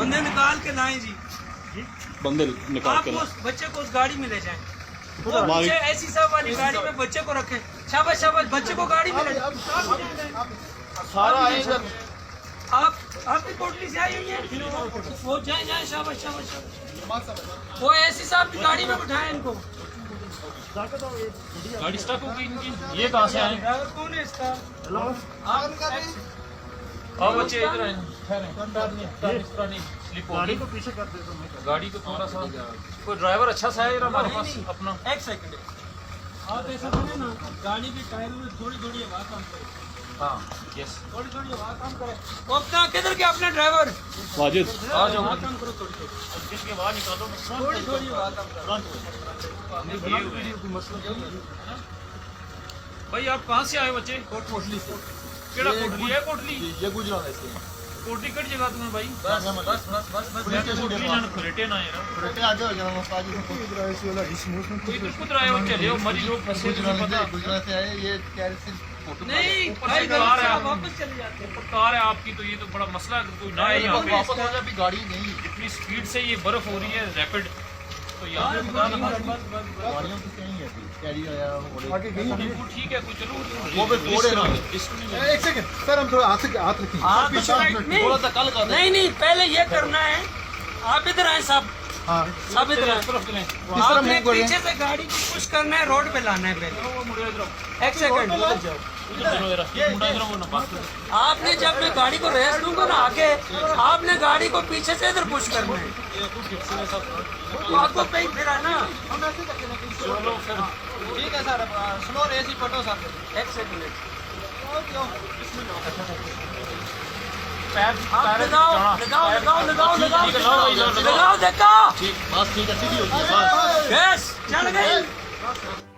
बंदे निकाल के लाएं जी, बंदे निकाल आप के उस बच्चे को उस गाड़ी में ले जाएं। वो हमारी- पीछे ऐसी सब वाली गाड़ी में बच्चे को रखें। शाबाश शाबाश, बच्चे को गाड़ी में ले जाएं। सारा आएगा। आपकी कोटली से आई हुई है, वो जाए जाए। शाबाश शाबाश शाबाश। वो ऐसी साहब की गाड़ी में बिठाएं इनको। गाड़ी स्टक हो गई इनकी। ये कहाँ से आए? ड्राइवर कौन है इसका? आओ बच्चे इधर आए। स्लिप हो गई। पीछे कर दे तो मैं गाड़ी को थोड़ा सा कोई ड्राइवर अच्छा सा है हमारे पास अपना। एक सेकंड, आप ऐसा करें ना, गाड़ी के टायरों में थोड़ी थोड़ी हवा काम करे। हाँ यस। थोड़ी थोड़ी हवा काम करे। वो अपना किधर गया अपना ड्राइवर? वाजिद आ जाओ। हवा काम करो थोड़ी थोड़ी। किसके बाहर निकालो। थोड़ी थोड़ी हवा काम करो। भाई आप कहाँ से आए बच्चे? कोटली से। केड़ा कोटली है? कोटली ये गुजरा है इससे कोटली कट जगह तुम्हें भाई? बस बस बस बस बस। कोटली जान खरेटे ना यार। बेटे आ जाओ जरा उस्ताद जी को गुजरा ऐसे वाला डिसमोस में कोई तो खुद रहे हो चले हो मरी लोग फंसे तुम्हें पता। गुजरा से आए ये क्या सिर्फ फोटो नहीं ऊपर भाई, से कार है। आप वापस चले जाते हैं। कार है आपकी तो ये तो बड़ा मसला है। कोई ना है यहाँ पे। वापस हो जाए अभी गाड़ी नहीं इतनी स्पीड से ये बर्फ हो रही है रैपिड, तो यहाँ पे खुदा ना खास्ता। गाड़ियों की कहीं है कैरी आया आगे बिल्कुल ठीक है, कोई चलो वो भी थोड़े ना। रिस्क नहीं है। एक सेकंड सर हम थोड़ा हाथ रखेंगे आप पीछे नहीं, थोड़ा सा कल कर नहीं नहीं, पहले ये करना है। आप इधर आए साहब, हां सब इधर आए। तरफ चलें। आपने पीछे से गाड़ी को पुश करना है, रोड पे लाना है पहले। वो मुड़े इधर एक सेकंड, उधर चलो जरा। ये मुड़ा इधर वो ना पास कर। आपने जब मैं गाड़ी को रेस दूंगा ना आगे, आपने गाड़ी को पीछे से इधर पुश करना है। ये कुछ फिक्स है सब। तो आपको कहीं फिरा ना। चलो फिर ठीक है सर, स्लो रेस ही फोटो सर। एक सेकंड, पैर आप लगाओ लगाओ लगाओ लगाओ लगाओ ठीक है, लाओ भाई, लाओ, लगाओ। लगाओ देखो, ठीक बस ठीक है सीधी होगी बस यस चल गई।